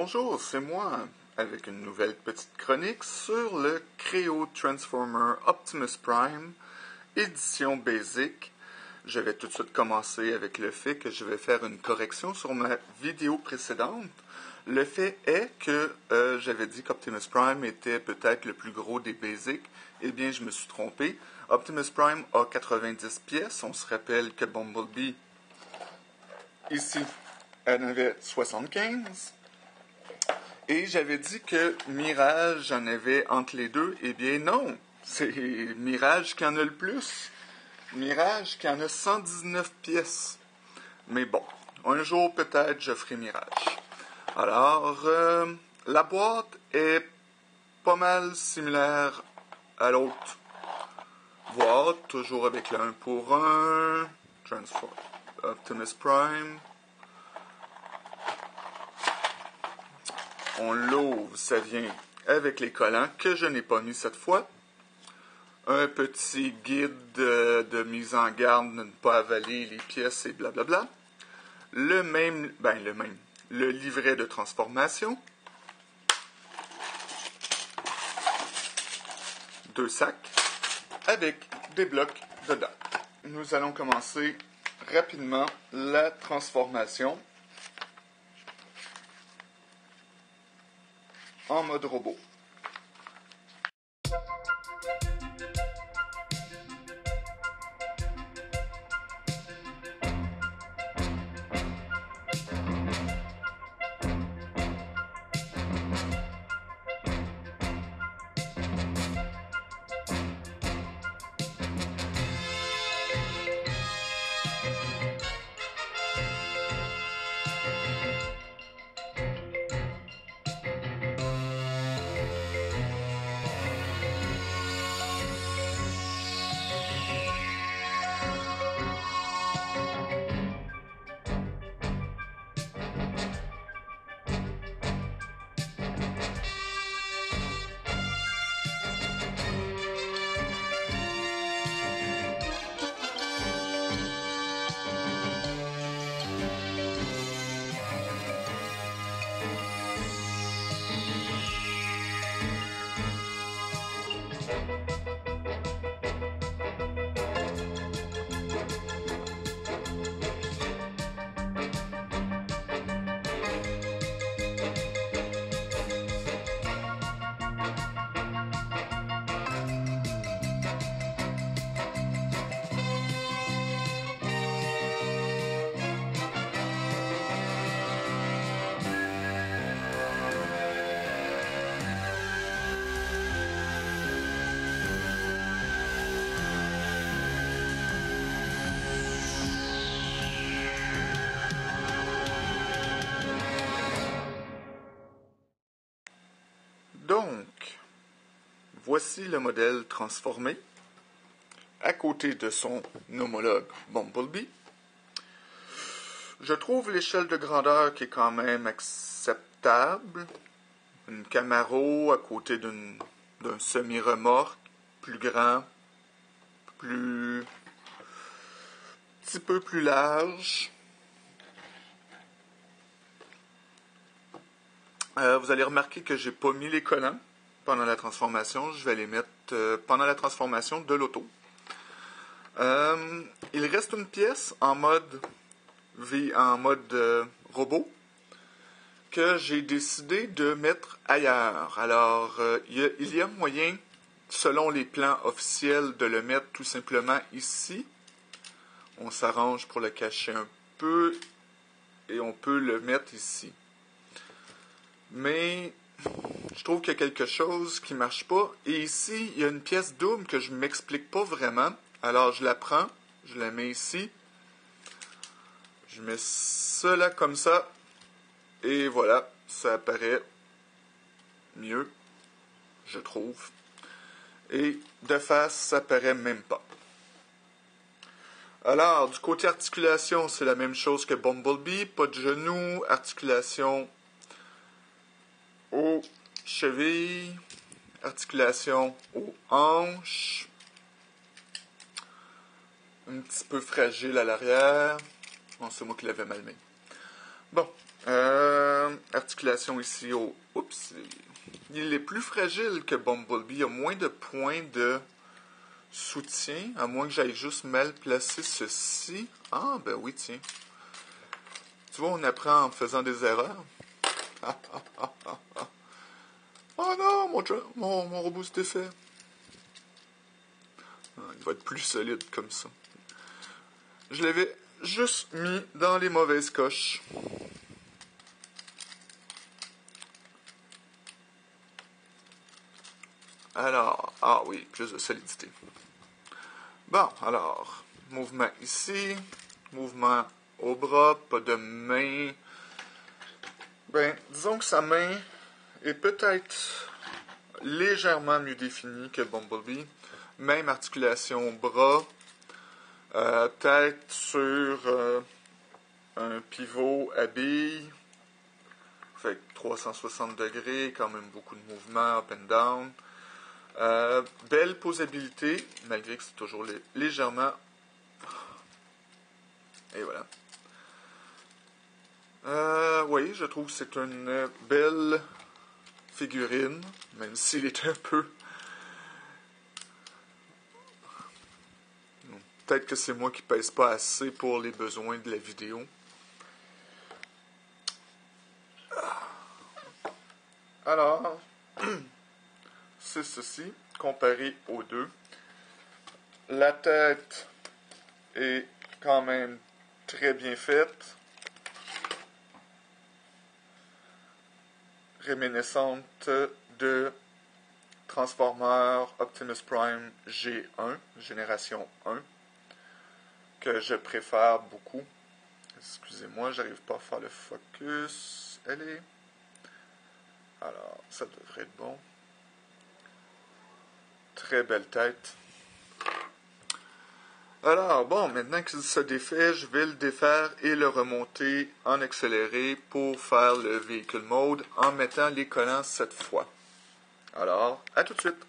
Bonjour, c'est moi, avec une nouvelle petite chronique sur le Creo Transformer Optimus Prime, édition Basic. Je vais tout de suite commencer avec le fait que je vais faire une correction sur ma vidéo précédente. Le fait est que j'avais dit qu'Optimus Prime était peut-être le plus gros des Basic. Eh bien, je me suis trompé. Optimus Prime a 90 pièces. On se rappelle que Bumblebee, ici, en avait 75. Et j'avais dit que Mirage en avait entre les deux. Eh bien non, c'est Mirage qui en a le plus. Mirage qui en a 119 pièces. Mais bon, un jour peut-être je ferai Mirage. Alors, la boîte est pas mal similaire à l'autre boîte, toujours avec le 1 pour 1, Transform Optimus Prime. On l'ouvre, ça vient avec les collants que je n'ai pas mis cette fois. Un petit guide de mise en garde de ne pas avaler les pièces et blablabla. Le livret de transformation. 2 sacs avec des blocs dedans. Nous allons commencer rapidement la transformation en mode robot. Donc, voici le modèle transformé à côté de son homologue Bumblebee. Je trouve l'échelle de grandeur qui est quand même acceptable. Une Camaro à côté d'un semi-remorque, plus grand, un petit peu plus large. Vous allez remarquer que j'ai pas mis les collants pendant la transformation. Je vais les mettre pendant la transformation de l'auto. Il reste une pièce en mode robot que j'ai décidé de mettre ailleurs. Alors, il y a moyen, selon les plans officiels, de le mettre tout simplement ici. On s'arrange pour le cacher un peu et on peut le mettre ici. Mais je trouve qu'il y a quelque chose qui ne marche pas. Et ici, il y a une pièce double que je ne m'explique pas vraiment. Alors, je la prends, je la mets ici. Je mets cela comme ça. Et voilà, ça apparaît mieux, je trouve. Et de face, ça apparaît même pas. Alors, du côté articulation, c'est la même chose que Bumblebee. Pas de genoux, articulation aux chevilles, articulation aux hanches, un petit peu fragile à l'arrière. Bon, c'est moi qui l'avais mal mis. Bon, Articulation ici au... Oups! Il est plus fragile que Bumblebee. Il y a moins de points de soutien, à moins que j'aille juste mal placer ceci. Ah, ben oui, tiens. Tu vois, on apprend en faisant des erreurs. Oh non, mon robot s'est défait. Il va être plus solide comme ça. Je l'avais juste mis dans les mauvaises coches. Alors, ah oui, plus de solidité. Bon, alors, mouvement ici, mouvement au bras, pas de main. Ben, disons que sa main est peut-être légèrement mieux définie que Bumblebee. Même articulation au bras, tête sur un pivot à billes. Fait 360 degrés, quand même beaucoup de mouvements up and down. Belle posabilité, malgré que c'est toujours légèrement... Et voilà. Oui, je trouve que c'est une belle figurine, même s'il est un peu... Peut-être que c'est moi qui pèse pas assez pour les besoins de la vidéo. Alors, c'est ceci, comparé aux deux. La tête est quand même très bien faite. Réminiscente de Transformers Optimus Prime G1, génération 1, que je préfère beaucoup. Excusez-moi, j'arrive pas à faire le focus. Allez. Alors, ça devrait être bon. Très belle tête. Alors, bon, maintenant qu'il se défait, je vais le défaire et le remonter en accéléré pour faire le véhicule mode en mettant les collants cette fois. Alors, à tout de suite.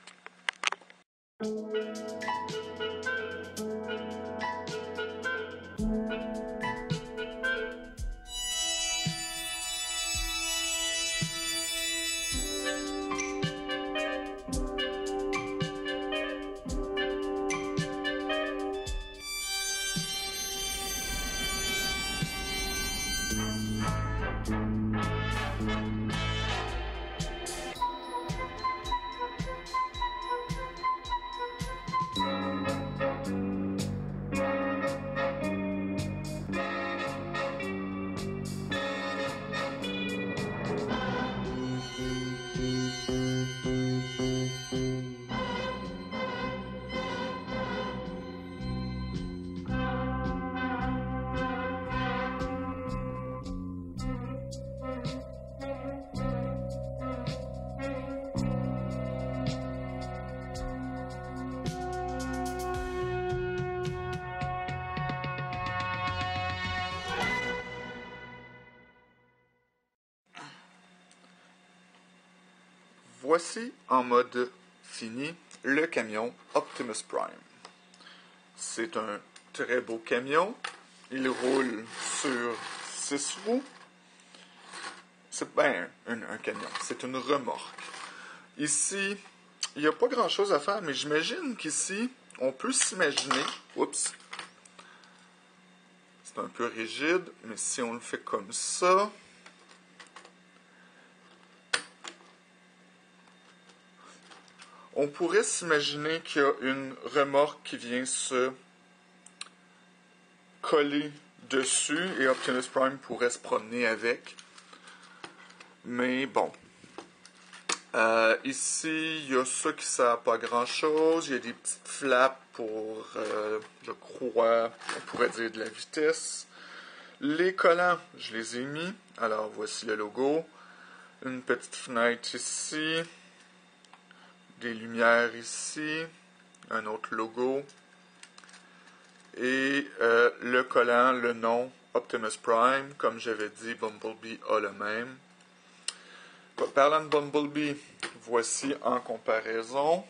Voici en mode fini le camion Optimus Prime. C'est un très beau camion. Il roule sur 6 roues. C'est bien un camion. C'est une remorque. Ici, il n'y a pas grand-chose à faire, mais j'imagine qu'ici, on peut s'imaginer... Oups! C'est un peu rigide, mais si on le fait comme ça... On pourrait s'imaginer qu'il y a une remorque qui vient se coller dessus et Optimus Prime pourrait se promener avec. Mais bon. Ici, il y a ça qui ne sert à pas grand-chose. Il y a des petites flaps pour, je crois, on pourrait dire de la vitesse. Les collants, je les ai mis. Alors, voici le logo. Une petite fenêtre ici. Des lumières ici, un autre logo, et le collant, le nom Optimus Prime, comme j'avais dit, Bumblebee a le même. Parlant de Bumblebee, voici en comparaison.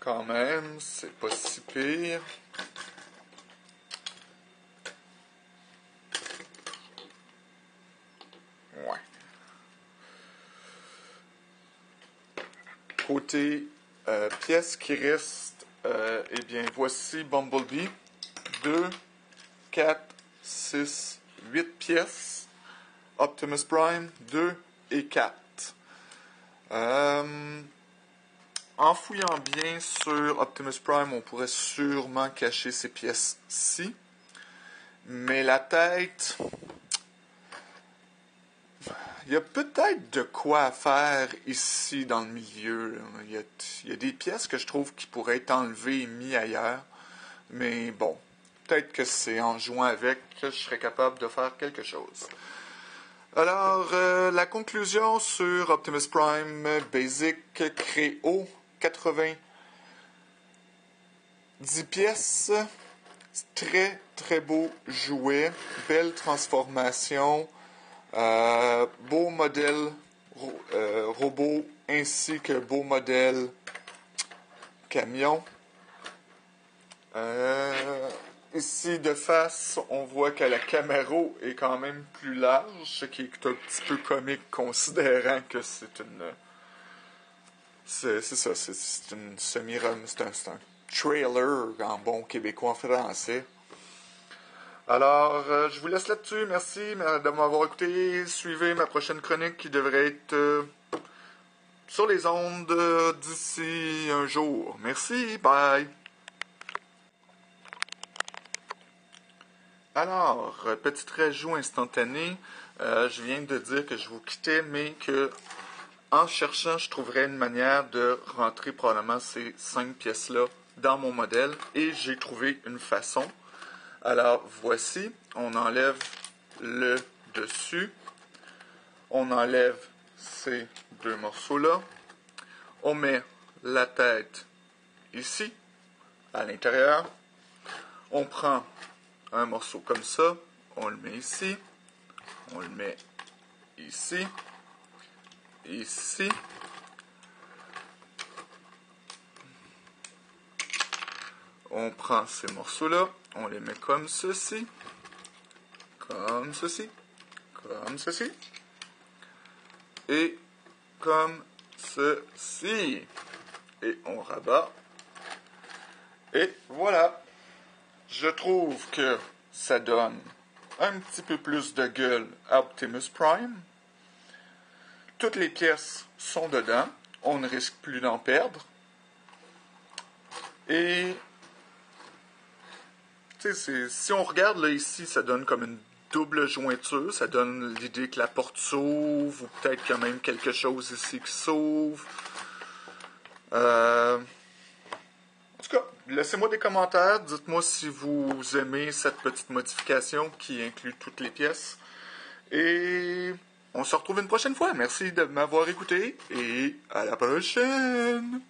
Quand même, c'est pas si pire. Côté pièces qui restent, eh bien, voici Bumblebee. 2, 4, 6, 8 pièces. Optimus Prime, 2 et 4. En fouillant bien sur Optimus Prime, on pourrait sûrement cacher ces pièces-ci. Mais la tête... Il y a peut-être de quoi faire ici dans le milieu. Il y a des pièces que je trouve qui pourraient être enlevées et mises ailleurs. Mais bon, peut-être que c'est en jouant avec que je serais capable de faire quelque chose. Alors, la conclusion sur Optimus Prime Basic Créo 90 pièces. Très, très beau jouet. Belle transformation. Beau modèle robot ainsi que beau modèle camion. Ici de face, on voit que la caméra est quand même plus large, ce qui est un petit peu comique considérant que c'est une... C'est ça, c'est une semi-rom, c'est un trailer en bon québécois français. Alors, je vous laisse là-dessus. Merci de m'avoir écouté. Suivez ma prochaine chronique qui devrait être sur les ondes d'ici un jour. Merci, bye! Alors, petit rajout instantané. Je viens de dire que je vous quittais, mais que en cherchant, je trouverais une manière de rentrer probablement ces 5 pièces-là dans mon modèle. Et j'ai trouvé une façon. Alors, voici, on enlève le dessus, on enlève ces 2 morceaux-là, on met la tête ici, à l'intérieur, on prend un morceau comme ça, on le met ici, on le met ici, ici, on prend ces morceaux-là, on les met comme ceci, comme ceci, comme ceci, et comme ceci. Et on rabat. Et voilà. Je trouve que ça donne un petit peu plus de gueule à Optimus Prime. Toutes les pièces sont dedans. On ne risque plus d'en perdre. Et si on regarde là ici, ça donne comme une double jointure. Ça donne l'idée que la porte s'ouvre, ou peut-être qu'il y a même quelque chose ici qui s'ouvre. En tout cas, laissez-moi des commentaires. Dites-moi si vous aimez cette petite modification qui inclut toutes les pièces. Et on se retrouve une prochaine fois. Merci de m'avoir écouté et à la prochaine!